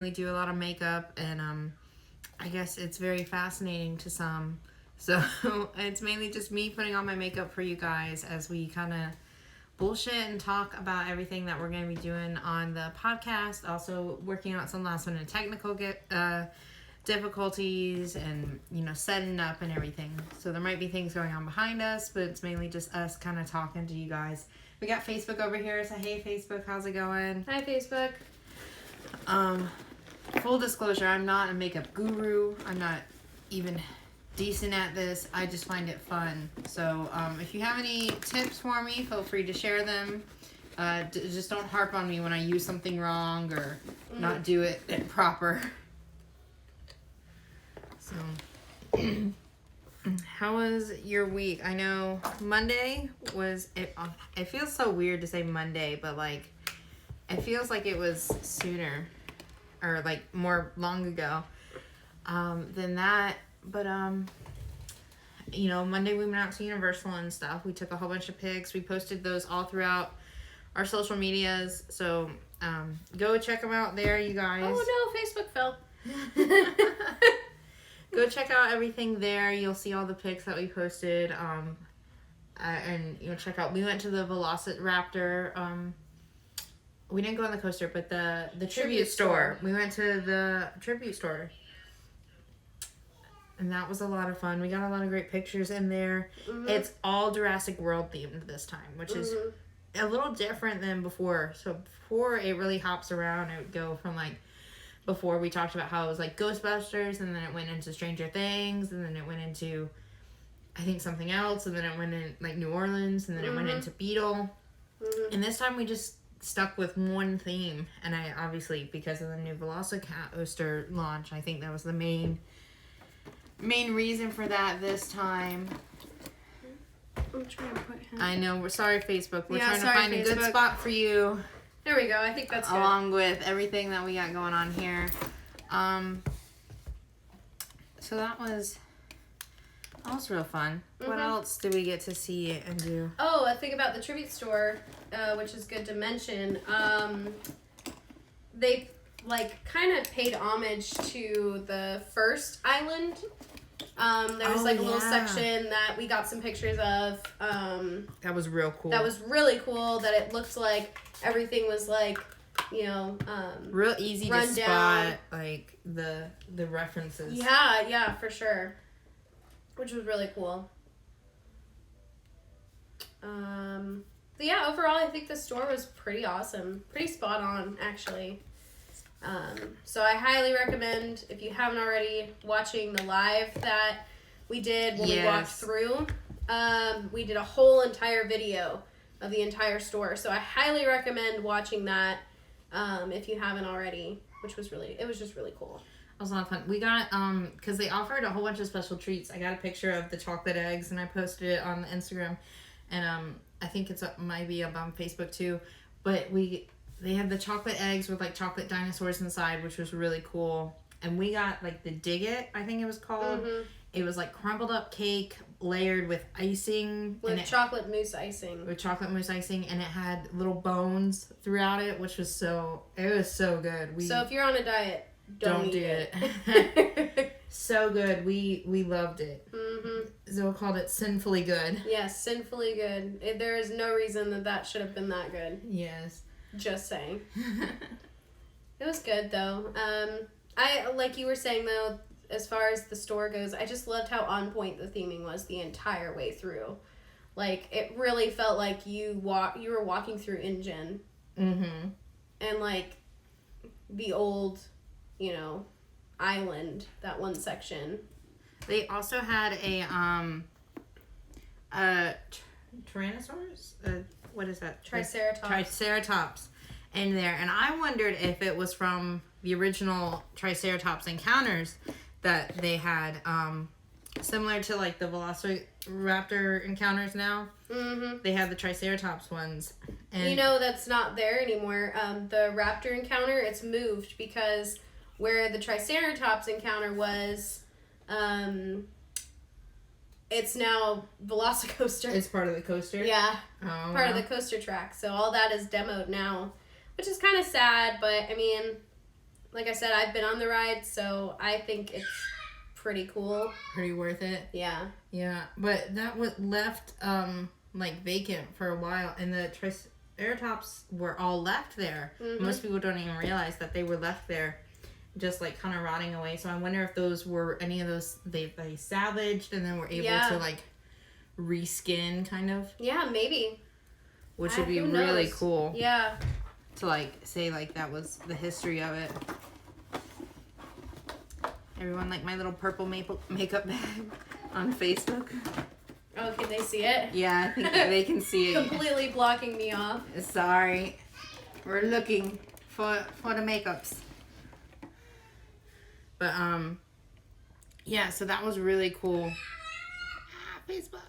We do a lot of makeup, and I guess it's very fascinating to some. So it's mainly just me putting on my makeup for you guys as we kind of bullshit and talk about everything that we're going to be doing on the podcast. Also working out some last minute technical difficulties and, setting up and everything. So there might be things going on behind us, but it's mainly just us kind of talking to you guys. We got Facebook over here. So hey, Facebook, how's it going? Hi, Facebook. Full disclosure, I'm not a makeup guru. I'm not even decent at this. I just find it fun. So if you have any tips for me, feel free to share them. Just don't harp on me when I use something wrong or not do it proper. So, how was your week? I know Monday was... It feels so weird to say Monday, but it feels like it was sooner. Or more long ago than that. But Monday we went out to Universal and stuff. We took a whole bunch of pics. We posted those all throughout our social medias. So go check them out there, you guys. Oh no, Facebook fell. Go check out everything there. You'll see all the pics that we posted. And check out. We went to the Velociraptor. We didn't go on the coaster, but the tribute store. We went to the tribute store. And that was a lot of fun. We got a lot of great pictures in there. Mm-hmm. It's all Jurassic World themed this time, which is a little different than before. So before, it really hops around. It would go from before we talked about how it was Ghostbusters, and then it went into Stranger Things, and then it went into, I think, something else, and then it went in New Orleans, and then it went into Beetle. Mm-hmm. And this time we just stuck with one theme, and I obviously, because of the new Velocicoaster launch, I think that was the main reason for that this time. I'm trying to put him. I know, we're sorry, Facebook. We're trying to find Facebook. A good spot for you. There we go. I think that's good. Along with everything that we got going on here. So that was real fun. Mm-hmm. What else did we get to see and do? Oh, a thing about the tribute store, which is good to mention. They kind of paid homage to the first island. There was a little section that we got some pictures of. That was real cool. That was really cool. That it looked like everything was real easy to spot the references. Yeah, for sure. Which was really cool. But yeah, overall, I think the store was pretty awesome. Pretty spot on, actually. So I highly recommend, if you haven't already, watching the live that we did when we walked through. We did a whole entire video of the entire store. So I highly recommend watching that if you haven't already, it was just really cool. It was a lot of fun. We got, because they offered a whole bunch of special treats. I got a picture of the chocolate eggs, and I posted it on Instagram. And I think might be up on Facebook too. But they had the chocolate eggs with chocolate dinosaurs inside, which was really cool. And we got the Dig It, I think it was called. Mm-hmm. It was crumbled up cake layered with icing. With chocolate mousse icing. With chocolate mousse icing, and it had little bones throughout it, which was so good. So if you're on a diet, don't do it. So good. We loved it. Mm-hmm. Zoe called it sinfully good. Yes, sinfully good. There is no reason that should have been that good. Yes. Just saying. It was good though. I like you were saying though, as far as the store goes, I just loved how on point the theming was the entire way through. It really felt like you were walking through InGen. Mm-hmm. And the old, island, that one section. They also had a Tyrannosaurus? What is that? Triceratops in there. And I wondered if it was from the original Triceratops encounters that they had, similar to the Velociraptor encounters now. Mm-hmm. They have the Triceratops ones. And that's not there anymore. The raptor encounter, it's moved because where the Triceratops encounter was, it's now Velocicoaster. It's part of the coaster? Yeah. Oh, part of the coaster track. So all that is demoed now, which is kind of sad, but I mean, like I said, I've been on the ride, so I think it's pretty cool. Pretty worth it. Yeah. Yeah, but that was left like vacant for a while, and the Triceratops were all left there. Mm-hmm. Most people don't even realize that they were left there, just like kind of rotting away. So I wonder if those were any of those they salvaged and then were able to like reskin, kind of. Yeah, maybe. Which would be really cool. Yeah. To like say like that was the history of it. Everyone like my little purple makeup bag on Facebook. Oh, can they see it? Yeah, I think they can see it. Completely blocking me off. Sorry. We're looking for the makeups. But yeah, so that was really cool. Facebook.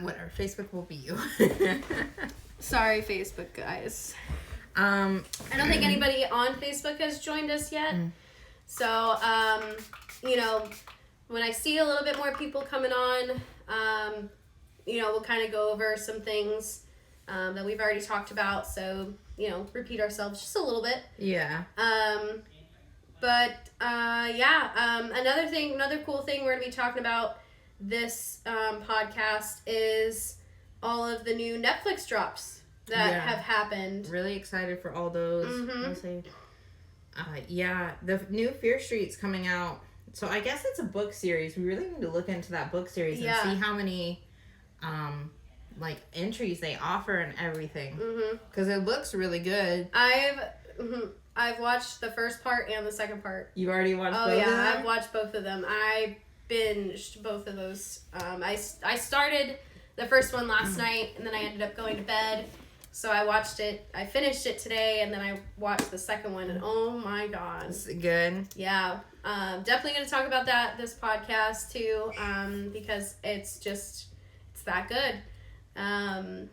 Whatever, Facebook will be you. Sorry, Facebook guys. I don't think anybody on Facebook has joined us yet. So, you know, when I see a little bit more people coming on, you know, we'll kind of go over some things that we've already talked about. So, you know, repeat ourselves just a little bit. Yeah. Another cool thing we're going to be talking about this podcast is all of the new Netflix drops that have happened. Really excited for all those. Mm-hmm. The new Fear Street's coming out. So I guess it's a book series. We really need to look into that book series and see how many like entries they offer and everything. Because it looks really good. I've watched the first part and the second part. You already watched both of them? Oh yeah, I've watched both of them. I binged both of those. I started the first one last night, and then I ended up going to bed. So I watched it. I finished it today, and then I watched the second one, and oh my god. It's good. Yeah. Definitely going to talk about that this podcast, too, because it's that good.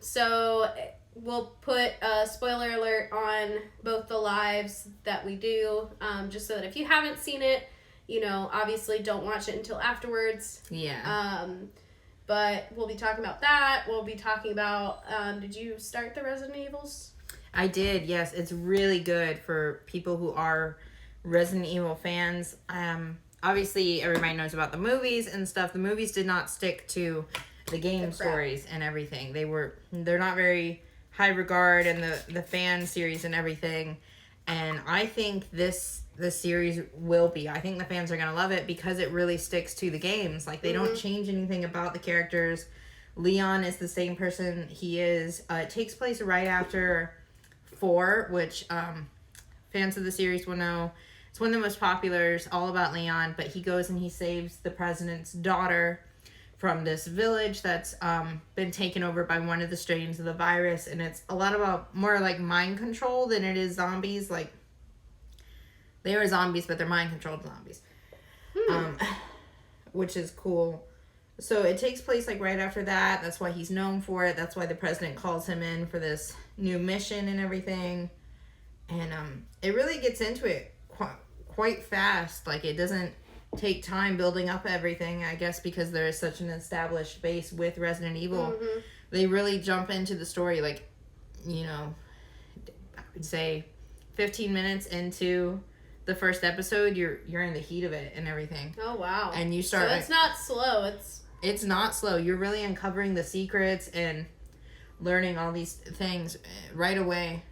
So we'll put a spoiler alert on both the lives that we do, just so that if you haven't seen it, you know, obviously don't watch it until afterwards. Yeah. But we'll be talking about that. We'll be talking about, did you start the Resident Evils? I did, yes. It's really good for people who are Resident Evil fans. Obviously, everybody knows about the movies and stuff. The movies did not stick to the game stories and everything. They're not very high regard in the fan series and everything. And I think this series will be. I think the fans are going to love it because it really sticks to the games. Like, they don't change anything about the characters. Leon is the same person he is. It takes place right after 4, which fans of the series will know. It's one of the most popular. It's all about Leon, but he goes and he saves the president's daughter from this village that's been taken over by one of the strains of the virus, and it's a lot about more like mind control than it is zombies. Like, they are zombies, but they're mind controlled zombies, which is cool. So it takes place like right after that. That's why he's known for it. That's why the president calls him in for this new mission and everything, and it really gets into it quite fast. Like, it doesn't take time building up everything, I guess, because there is such an established base with Resident Evil. They really jump into the story, like, you know, I would say 15 minutes into the first episode, you're in the heat of it and everything. Oh wow. And you start, so it's not slow. It's not slow. You're really uncovering the secrets and learning all these things right away.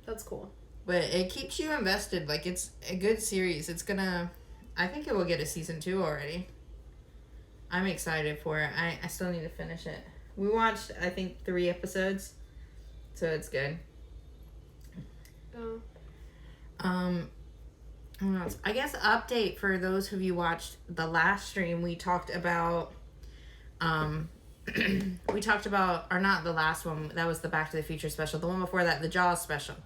That's cool. But it keeps you invested. Like, it's a good series. I think it will get a season 2 already. I'm excited for it. I still need to finish it. We watched, I think, 3 episodes. So it's good. What else? I guess update for those of you watched the last stream, we talked about or not the last one, that was the Back to the Future special. The one before that, the Jaws special.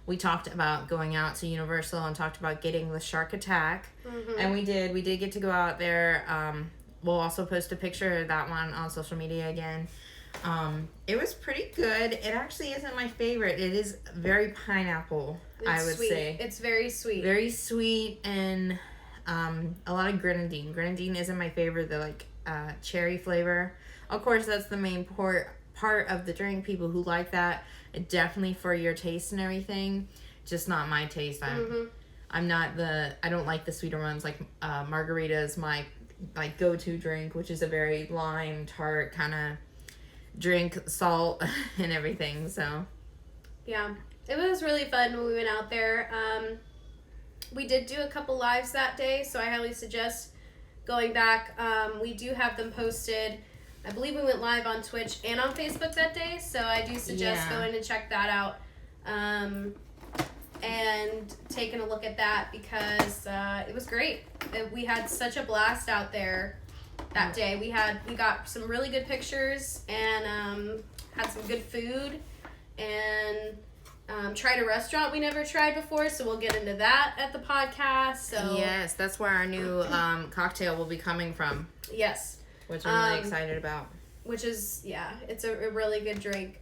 We talked about going out to Universal and talked about getting the shark attack. And we did get to go out there. We'll also post a picture of that one on social media again. It was pretty good. It actually isn't my favorite. It is very pineapple, I would say. It's very sweet. Very sweet, and a lot of grenadine. Grenadine isn't my favorite, the cherry flavor. Of course, that's the main part of the drink. People who like that, definitely for your taste and everything. Just not my taste. I don't like the sweeter ones. Like margarita is my like go-to drink, which is a very lime tart kind of drink, salt and everything. So yeah, it was really fun when we went out there. We did do a couple lives that day, so I highly suggest going back. We do have them posted. I believe we went live on Twitch and on Facebook that day, so I do suggest going and check that out. And taking a look at that because it was great. We had such a blast out there that day. We got some really good pictures and had some good food and tried a restaurant we never tried before, so we'll get into that at the podcast. So yes, that's where our new cocktail will be coming from. Yes, which I'm really excited about. Which is it's a really good drink.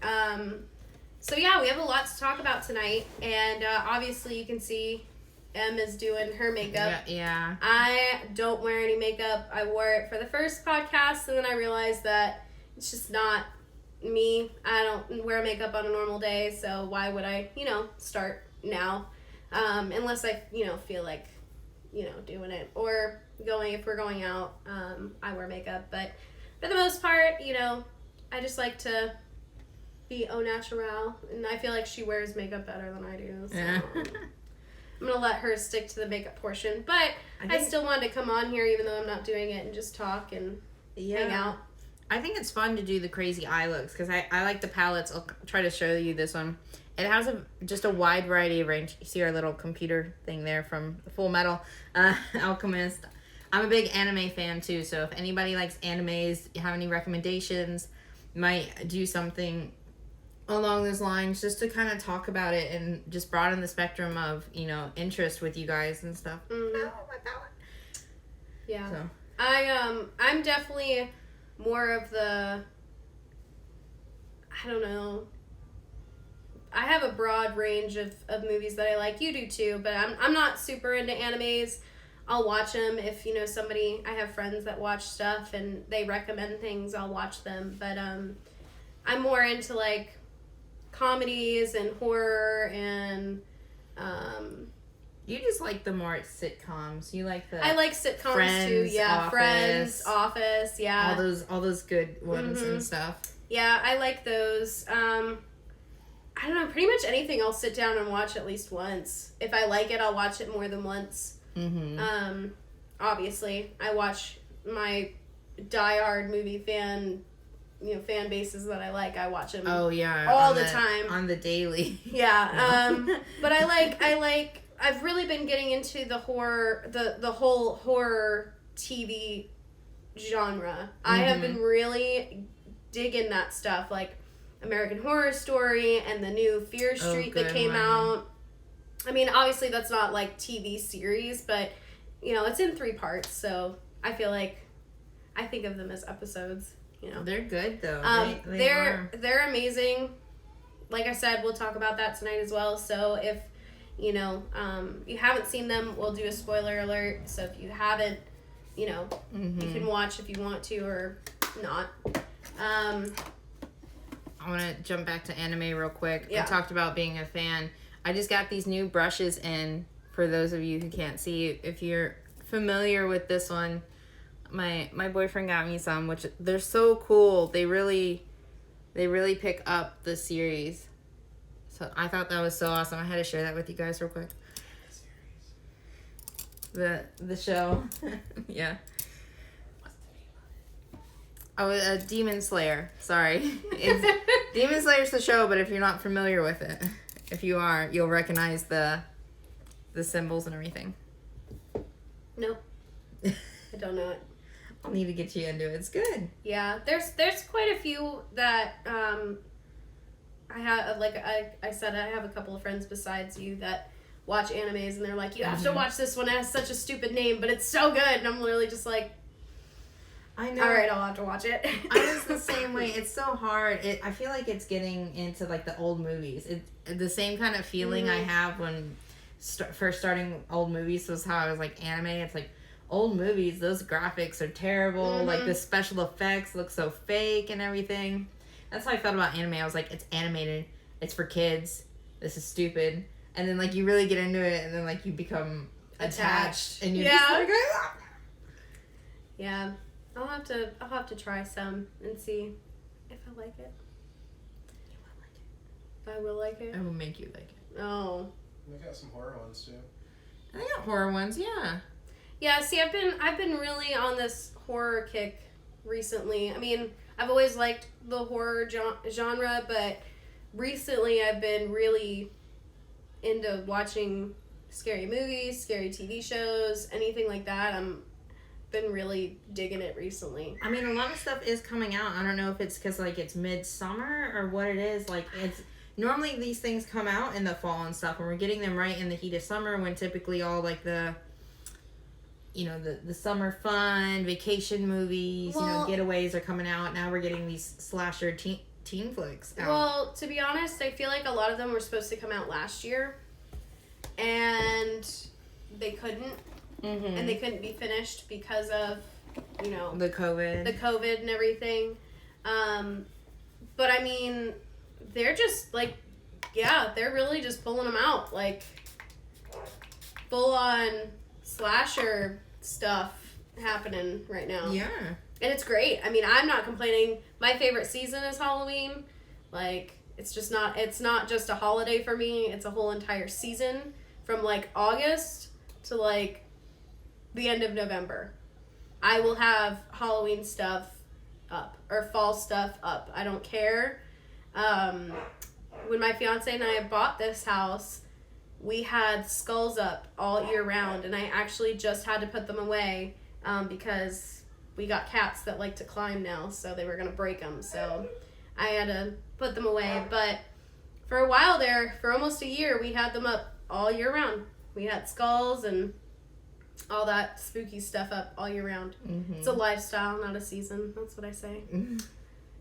So yeah, we have a lot to talk about tonight, and obviously you can see Em is doing her makeup. Yeah. I don't wear any makeup. I wore it for the first podcast, and then I realized that it's just not me. I don't wear makeup on a normal day, so why would I, start now? Unless I, feel like, doing it. Or if we're going out, I wear makeup. But for the most part, I just like to be au naturel, and I feel like she wears makeup better than I do, so I'm gonna let her stick to the makeup portion, but I still wanted to come on here even though I'm not doing it and just talk and hang out. I think it's fun to do the crazy eye looks because I like the palettes. I'll try to show you this one. It has just a wide variety of range. You see our little computer thing there from Full Metal Alchemist. I'm a big anime fan too, so if anybody likes animes, you have any recommendations, might do something along those lines just to kind of talk about it and just broaden the spectrum of interest with you guys and stuff. Mm-hmm. Oh, my palette. Yeah. So. I'm definitely more of the, I don't know, I have a broad range of movies that I like. You do too, but I'm not super into animes. I'll watch them if I have friends that watch stuff and they recommend things, I'll watch them, but I'm more into like comedies and horror and you just like the more sitcoms. You like the I like sitcoms Friends, too. Yeah, Office, Friends, Office. Yeah, all those good ones and stuff. Yeah, I like those. I don't know. Pretty much anything I'll sit down and watch at least once. If I like it, I'll watch it more than once. Mm-hmm. Obviously, I watch my diehard movie fan bases that I like. I watch them. Oh yeah, all the time on the daily. Yeah. But I like. I've really been getting into the horror, the whole horror TV genre. Mm-hmm. I have been really digging that stuff, like American Horror Story and the new Fear Street that came out. I mean, obviously that's not like TV series, but it's in 3 parts, so I feel like I think of them as episodes. They're good though. They're amazing. Like I said, we'll talk about that tonight as well. So if you haven't seen them, we'll do a spoiler alert. So if you haven't, you can watch if you want to or not. I want to jump back to anime real quick. Yeah. I talked about being a fan. I just got these new brushes in. For those of you who can't see, if you're familiar with this one, my boyfriend got me some, which they're so cool. They really pick up the series. So I thought that was so awesome. I had to share that with you guys real quick. The show. Yeah. What's the name of it? Oh, Demon Slayer. Sorry. Demon Slayer's the show, but if you're not familiar with it, if you are, you'll recognize the symbols and everything. No. I don't know it. I'll need to get you into it. It's good. Yeah, there's quite a few that I have, like I said, I have a couple of friends besides you that watch animes, and they're like, you have to watch this one. It has such a stupid name, but it's so good. And I'm literally just like, I know. All right, I'll have to watch it. I was the same way. It's so hard. I feel like it's getting into like the old movies. The same kind of feeling I have when first starting old movies was how I was like anime. It's like old movies. Those graphics are terrible. Like the special effects look so fake and everything. That's how I felt about anime. I was like, it's animated. It's for kids. This is stupid. and then like you really get into it, and then like you become attached and you're Yeah. just like, ah! Yeah. I'll have to try some and see if I like it. I will like it. I will make you like it. Oh. We got some horror ones too. I got horror ones, yeah. Yeah, see, I've been really on this horror kick recently. I mean, I've always liked the horror genre, but recently I've been really into watching scary movies, scary TV shows, anything like that. I'm been really digging it recently. I mean, a lot of stuff is coming out. I don't know if it's because like it's midsummer or what it is. Like it's normally these things come out in the fall and stuff, and we're getting them right in the heat of summer when typically all like the, you know, the summer fun vacation movies, Well, getaways are coming out. Now we're getting these slasher teen flicks out. Well, to be honest, I feel like a lot of them were supposed to come out last year, and they couldn't. And they couldn't be finished because of, the COVID. And everything. But I mean, they're just like, yeah, they're really just pulling them out, like full on slasher stuff happening right now. Yeah. And it's great. I mean, I'm not complaining. My favorite season is Halloween. Like, it's not just a holiday for me. It's a whole entire season from like August to like the end of November. I will have Halloween stuff up or fall stuff up. I don't care. When my fiance and I bought this house, we had skulls up all year round, and I actually just had to put them away because we got cats that like to climb now, so they were going to break them. So I had to put them away. But for a while there, for almost a year, we had them up all year round. We had skulls and all that spooky stuff up all year round. Mm-hmm. It's a lifestyle, not a season. That's what I say.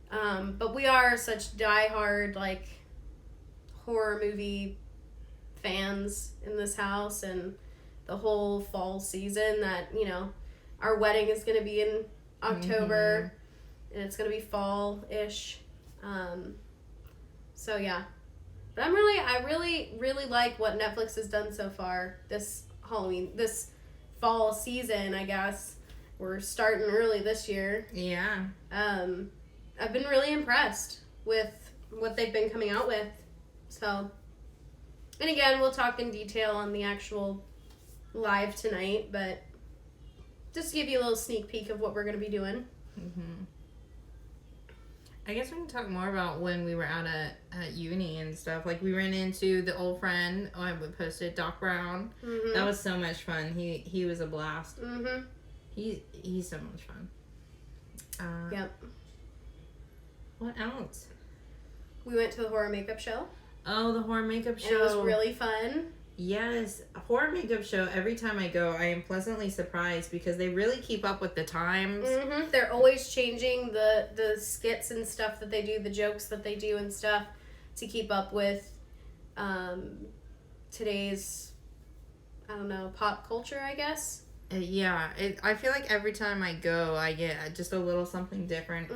But we are such diehard, like, horror movie fans in this house, and the whole fall season that, our wedding is going to be in October, and it's going to be fall-ish. So, yeah. But I really like what Netflix has done so far this fall season, I guess. We're starting early this year. Yeah. I've been really impressed with what they've been coming out with. So, and again, we'll talk in detail on the actual live tonight, but just to give you a little sneak peek of what we're going to be doing. I guess we can talk more about when we were out at uni and stuff. Like, we ran into the old friend I posted, Doc Brown. That was so much fun. He was a blast. He's so much fun. Yep. What else? We went to the horror makeup show. Oh, the horror makeup show. And it was really fun. Yes, a horror makeup show. Every time I go, I am pleasantly surprised because they really keep up with the times. They're always changing the skits and stuff that they do, the jokes that they do and stuff to keep up with today's, I don't know, pop culture, I guess. Yeah, I feel like every time I go, I get just a little something different.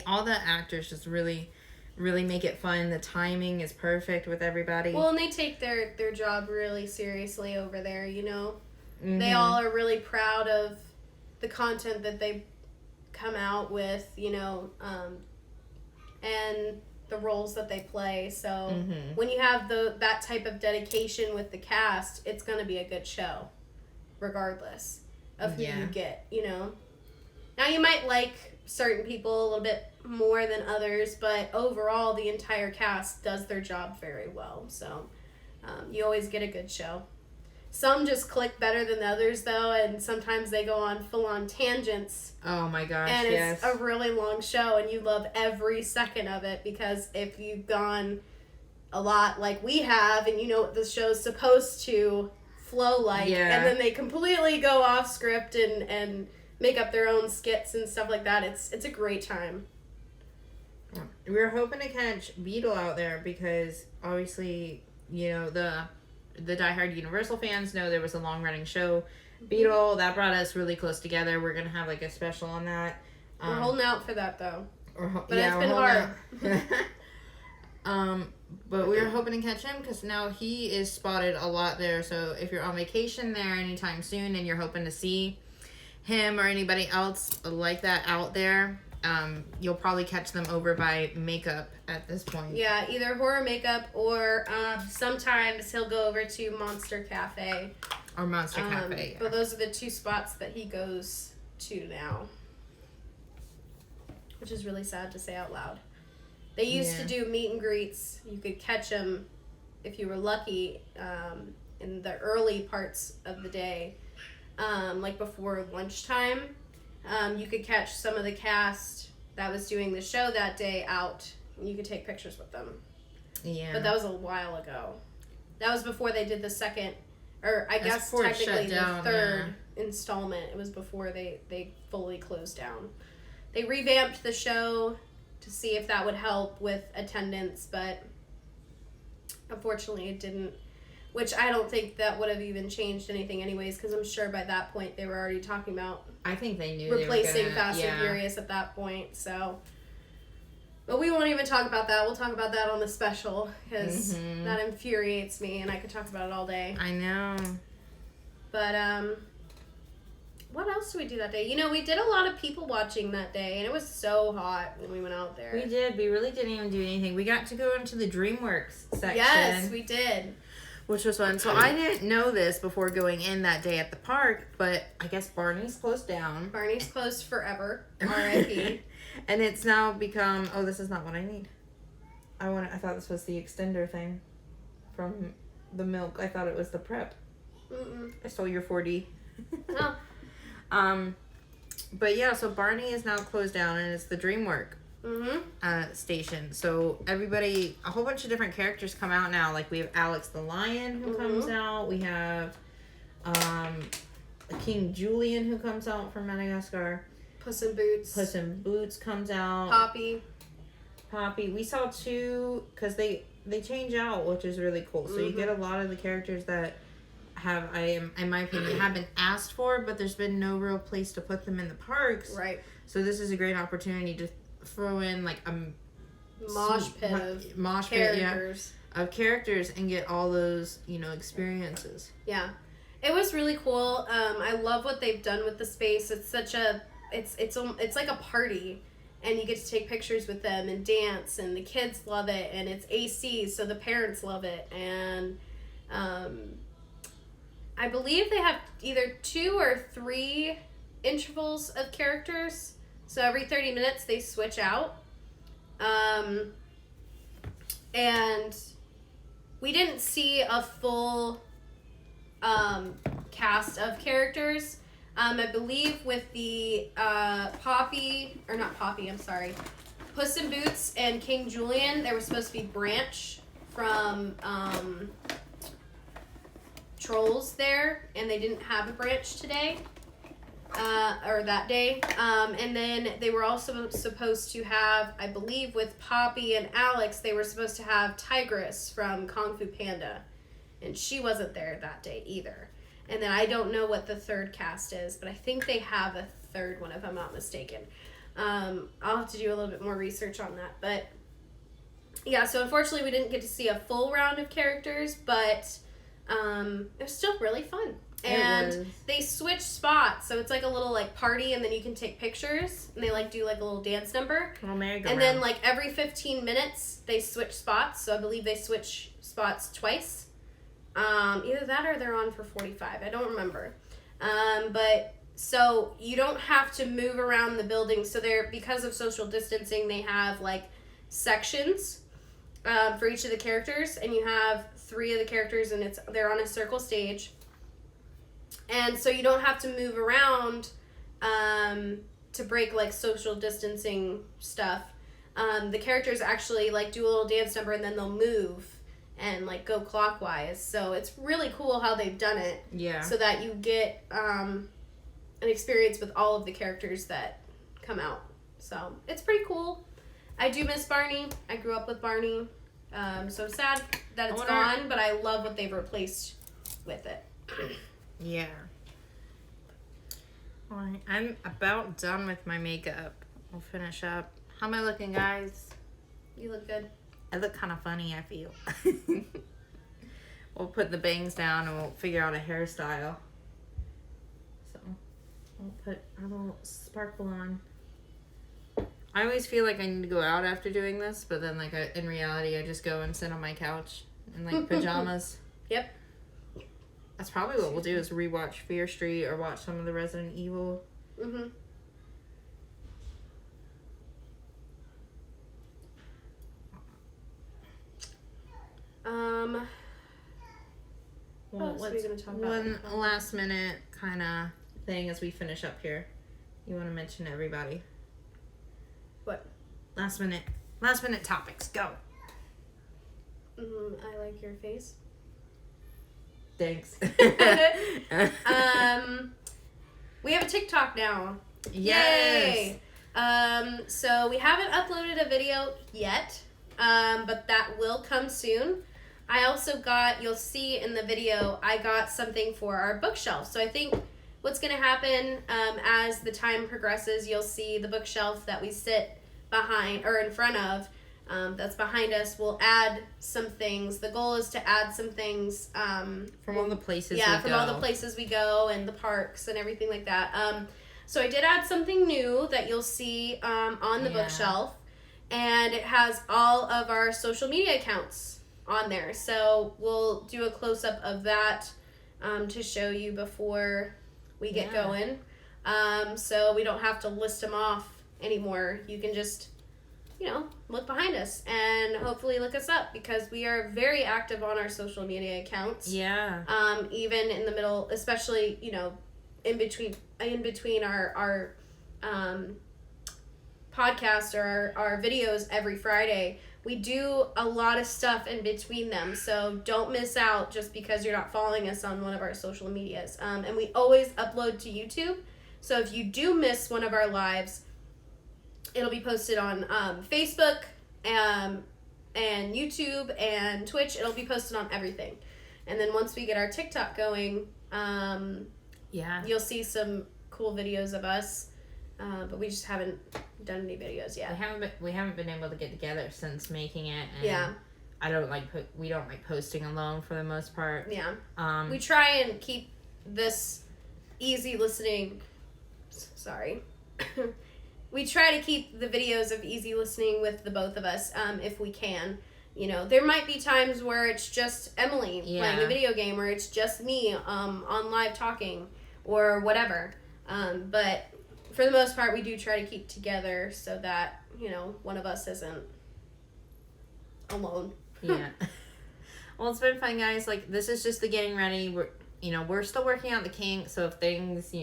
All the actors just really make it fun. The timing is perfect with everybody. Well, and they take their job really seriously over there, They all are really proud of the content that they come out with, and the roles that they play. So when you have that type of dedication with the cast, it's going to be a good show, regardless of who you get, Now, you might like certain people a little bit more than others, but overall the entire cast does their job very well, so you always get a good show. Some just click better than the others, though, and sometimes they go on full-on tangents. Oh my gosh, and yes. It's a really long show, and you love every second of it, because if you've gone a lot like we have, and you know what the show's supposed to flow like, and then they completely go off script and make up their own skits and stuff like that, it's a great time. We were hoping to catch Beetle out there because obviously, the diehard Universal fans know there was a long-running show, Beetle, that brought us really close together. We're gonna have like a special on that. We're holding out for that, though. But yeah, it's been hard. But we were hoping to catch him because now he is spotted a lot there. So if you're on vacation there anytime soon and you're hoping to see him or anybody else like that out there, you'll probably catch them over by Makeup at this point. Yeah, either Horror Makeup or sometimes he'll go over to Monster Cafe. Or Monster Cafe. But those are the two spots that he goes to now. Which is really sad to say out loud. They used to do meet and greets. You could catch them if you were lucky in the early parts of the day, like before lunchtime. You could catch some of the cast that was doing the show that day out, and you could take pictures with them. Yeah. But that was a while ago. That was before they did the second, or I guess before it technically shut down, the third installment. It was before they fully closed down. They revamped the show to see if that would help with attendance, but unfortunately it didn't, which I don't think that would have even changed anything anyways, because I'm sure by that point they were already talking about I think they knew replacing they were gonna, Fast and Furious at that point, so. But we won't even talk about that. We'll talk about that on the special, because that infuriates me, and I could talk about it all day. I know. But, what else did we do that day? You know, we did a lot of people watching that day, and it was so hot when we went out there. We did. We really didn't even do anything. We got to go into the DreamWorks section. Yes, we did. Which was fun. So I didn't know this before going in that day at the park, but I guess Barney's closed down. Barney's closed forever. R.I.P. And it's now become, oh, this is not what I need. I thought this was the extender thing from the milk. I thought it was the prep. Mm-mm. I stole your 4D. Oh. But yeah, so Barney is now closed down, and it's the DreamWorks station. So everybody, a whole bunch of different characters come out now. Like we have Alex the Lion who comes out. We have King Julian who comes out from Madagascar. Puss in Boots. Puss in Boots comes out. Poppy. We saw two, because they change out, which is really cool. So you get a lot of the characters that have, in my opinion, have been asked for, but there's been no real place to put them in the parks. Right. So this is a great opportunity to throw in like a mosh pit of characters. Of characters and get all those, experiences. Yeah. It was really cool. I love what they've done with the space. It's such a, it's like a party, and you get to take pictures with them and dance, and the kids love it, and it's AC, so the parents love it, and I believe they have either 2 or 3 intervals of characters. So every 30 minutes they switch out. And we didn't see a full cast of characters. I believe with the Puss in Boots and King Julian, they were supposed to be Branch from Trolls there, and they didn't have a Branch today, or that day. And then they were also supposed to have, I believe with Poppy and Alex, they were supposed to have Tigress from Kung Fu Panda, and she wasn't there that day either. And then I don't know what the third cast is, but I think they have a third one if I'm not mistaken. I'll have to do a little bit more research on that, but yeah, so unfortunately we didn't get to see a full round of characters, but it was still really fun. And they switch spots, so it's like a little like party, and then you can take pictures, and they like do like a little dance number. And then like every 15 minutes they switch spots, so I believe they switch spots twice. Either that or they're on for 45. I don't remember. But so you don't have to move around the building. So they're, because of social distancing, they have like sections for each of the characters, and you have 3 of the characters, and they're on a circle stage. And so you don't have to move around to break like social distancing stuff. The characters actually like do a little dance number, and then they'll move and like go clockwise. So it's really cool how they've done it. Yeah. So that you get an experience with all of the characters that come out. So it's pretty cool. I do miss Barney. I grew up with Barney. So sad that it's gone, but I love what they've replaced with it. Yeah. Alright, I'm about done with my makeup. We'll finish up. How am I looking, guys? You look good. I look kind of funny, I feel. We'll put the bangs down and we'll figure out a hairstyle. So, we'll put a little sparkle on. I always feel like I need to go out after doing this, but then, like, in reality, I just go and sit on my couch in, like, pajamas. Yep. That's probably what we'll do, is rewatch Fear Street or watch some of the Resident Evil. Mhm. What else are we gonna talk about? One last minute kind of thing as we finish up here. You want to mention to everybody? What? Last minute topics. Go. I like your face. Thanks. We have a TikTok now. Yes. Yay! So we haven't uploaded a video yet, but that will come soon. I also got, you'll see in the video, I got something for our bookshelf. So I think what's going to happen as the time progresses, you'll see the bookshelf that we sit behind or in front of that's behind us. We'll add some things. The goal is to add some things from all the places all the places we go and the parks and everything like that. So I did add something new that you'll see on the bookshelf, and it has all of our social media accounts on there. So we'll do a close-up of that to show you before we get going. So we don't have to list them off anymore. You can just, look behind us and hopefully look us up, because we are very active on our social media accounts. Yeah. Even in the middle, especially, in between our podcast or our videos every Friday. We do a lot of stuff in between them, so don't miss out just because you're not following us on one of our social medias. And we always upload to YouTube, so if you do miss one of our lives, it'll be posted on Facebook and YouTube and Twitch. It'll be posted on everything. And then once we get our TikTok going, you'll see some cool videos of us, but we just haven't done any videos yet. We haven't been able to get together since making it. And we don't like posting alone for the most part. Yeah. We try and keep this easy listening. Sorry. We try to keep the videos of easy listening with the both of us, if we can. There might be times where it's just Emily playing a video game, or it's just me on live talking, or whatever. But for the most part, we do try to keep together so that, one of us isn't alone. Yeah. Well, it's been fun, guys. Like, this is just the getting ready. We're still working out the kinks, so if things,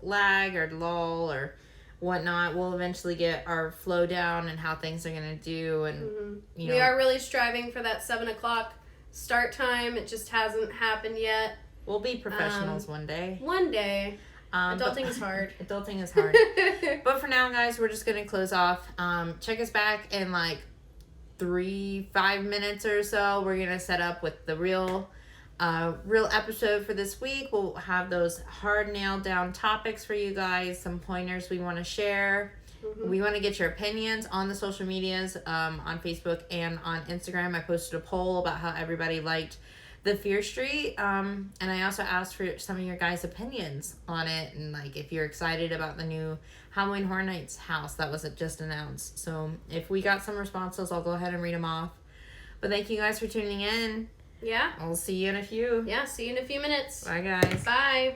lag or lull or whatnot, we'll eventually get our flow down and how things are going to do. And, we are really striving for that 7:00 start time. It just hasn't happened yet. We'll be professionals one day. One day. Adulting is hard. Adulting is hard. But for now, guys, we're just going to close off. Check us back in like 5 minutes or so. We're going to set up with the real episode for this week. We'll have those hard nailed down topics for you guys, some pointers we want to share. We want to get your opinions on the social medias, on Facebook and on Instagram. I posted a poll about how everybody liked the Fear Street, and I also asked for some of your guys' opinions on it, and like if you're excited about the new Halloween Horror Nights house that was just announced. So if we got some responses, I'll go ahead and read them off. But thank you guys for tuning in. Yeah. I'll see you in a few. Yeah, see you in a few minutes. Bye, guys. Bye.